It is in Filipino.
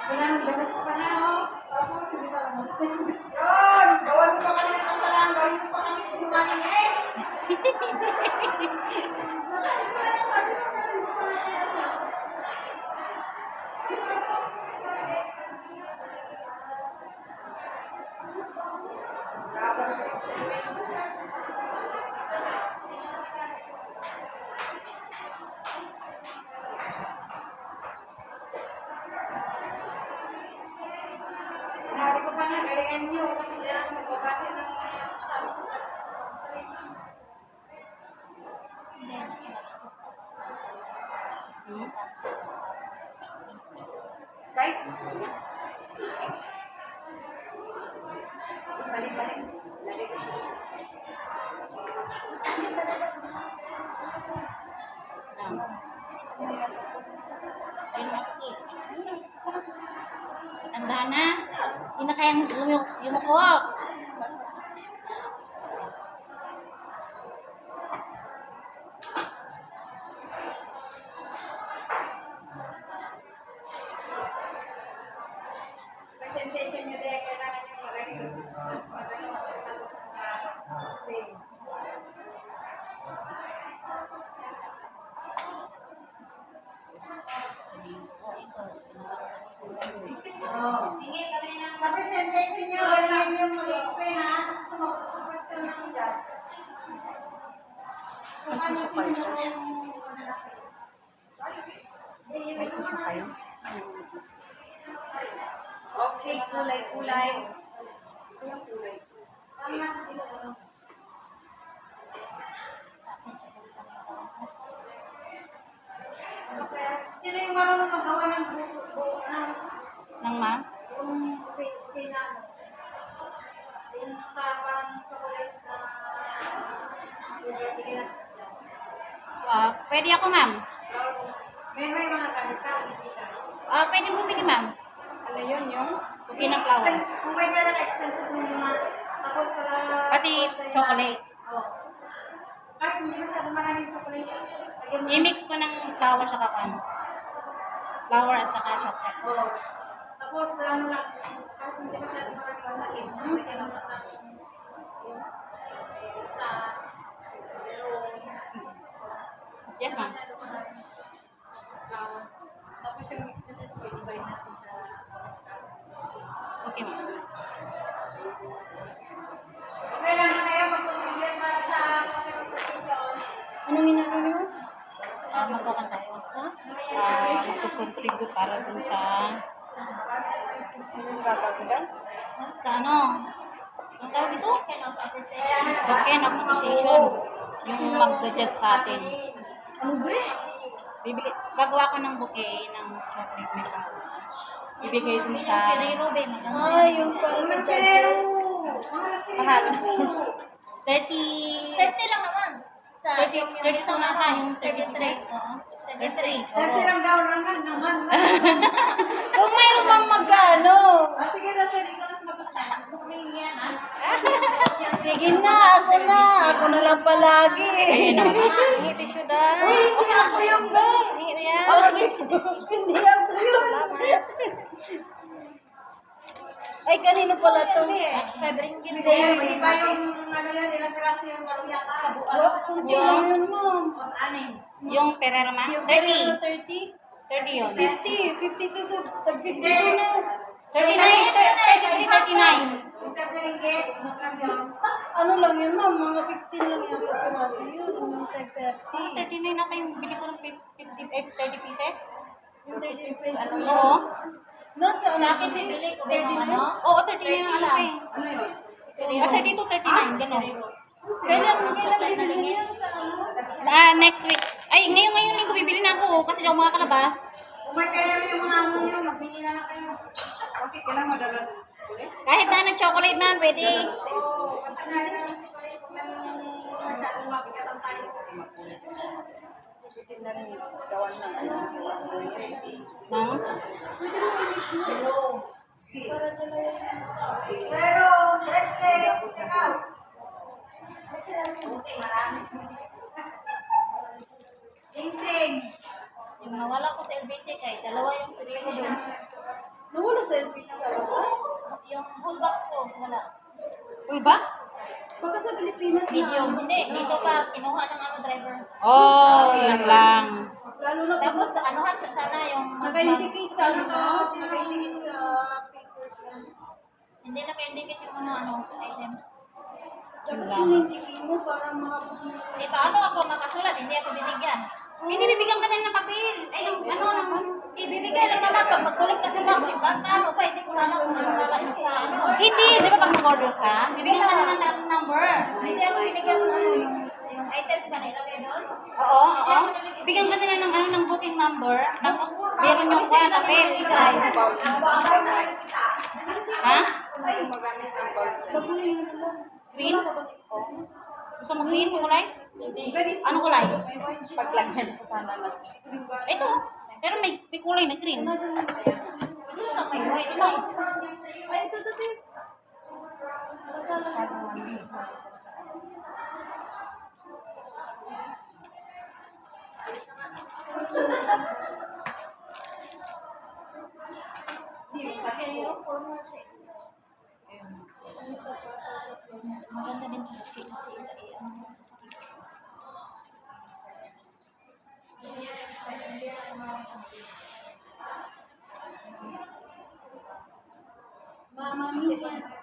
Ganun pa na, oh. Tapos, hindi pa lang. Yun! Gawan mo pa kami ng kasalanan. Gawin mo pa kami sinungaling eh. Sinabi ko pa nga, galingan nyo. Kasi kailangan magbabase ng sabi sa right? Balik-balik. Lagay ko siya. Tandaan na. Hindi na kayang yumuko. Presentation nyo din, kailangan nyo mag-record. Sa presentation nyo, kailangan nyo mag-explain ha. Sa mag-question ng judge. Kung ano okay, kulay-kulay. Tama. Sino yung marunong magawa ng buko ng Nang ma'am? yung pinano? Yung parang chocolate na Pwede ako ma'am. may mga kalita. Pwede bumili ma'am. Ano yun yung? Bouquet ng flower. Kung may pera na expenses mo yung mga tapos sa Pati chocolates. Oo. Kahit hindi masyado maraming chocolate. Lagyan mo I-mix ko ng flour sa kakan. Flour at saka chocolate. Oo. Tapos ano lang, kahit hindi masyado maraming lagyan mo lang sa Yes ma'am. tapos yung expenses ko, i-divide natin sa Okay ma'am. okay lang na kayo mag-contribute para sa presentation. Anong ginagawa niyo? Magkakan tayo. Magkukontribute para dun sa sa ano? Ang tawag dito? Token of appreciation. Yung mag-judge sa atin. Ano ba? Gagawa ko ng bouquet ng chocolate may flower. Ibigay dun sa Yung pang sa judges. mahal. 30 30 lang naman. Sa 32 na ata, yung 33. Oo. 33. Kasi lang daw naman. Kung mayroon mang magkano. Sige na, sir. Ikaw na mag-usap. Humingi yan, ha? Sige na, ako na. Ako na lang palagi. Ayun na. Hindi siya dahil. Uy, hindi ako yung bang. Oh, sige, sige. Hindi ako yun. Ay, kanino pala to? Sir, iba yung ano yan, ilang piraso yung ano yata. Kunti lang yun, ma'am. O, sa anin? Yung Ferrero man? 30. 30? 30 yun. 50. 52 to. Tag 52 na. 39. 33, 39. Yung 30 ringgit, magkano yun? Ano lang yun, ma'am? Mga 15 lang yung piraso yun. Yung tag 30. 39 na yung bili ko ng 30 pieces. Yung 30 pesos. Oo. Nasa ano? Sa akin, bibili ko 39? Oo, 39 ang alam ko eh. Ano yun? 32, 39, gano'n. Kailan bibili yun sa ano? Next week. Ay, ngayon linggo bibili na ako kasi daw mga kalabas. Kung may pera yung mga amo nyo, magbili na lang kayo. Okay, kailangan madala doon. Kahit na nag-chocolate na, pwede. Oo, basta na lang. Kung may masyadong mabigatan tayo. Na rin gawan ng ano. Ma'am? Pero, let's check out. Okay, marami. Sing-sing. Yung nawala ko sa LBC kay dalawa yung Ferrero doon. No, sa LPC ka lang ba? Yung whole box ko, wala. Full box? Baka sa Pilipinas Video. na. Hindi, dito pa, kinuha ng driver. Oh, yun lang. Lalo na Tapos, anuhan sa sana yung... naka-indicate sa ano ka? Naka-indicate sa papers mo. Hindi naka-indicate yung ano, items. Dapat yung indicate mo para makapag- Eh, paano ako makasulat? Hindi ako binigyan. Hindi bibigyan ka nila ng papel. Ay, yung ano, ibibigay lang naman pag mag-collect ka sa box. Paano pa? Hindi ko alam kung ano nalang sa ano. Hindi, di ba pag mag-order ka, bibigyan ka nila ng number. Hindi ako binigyan ng ano, yung items ba nilagay doon? Oo. Bigyan ka nila ng ano, ng booking number. Tapos, meron yung sa papel. Ha? Green? Gusto mo green? Kulay? Ano kulay? Paglagyan ko sana lang. Ito. Pero may kulay na green. Ito na may white. Ito. Ay, ito. Pero formal siya. Maganda din sa stick kasi ano sa stick. Mama Mia.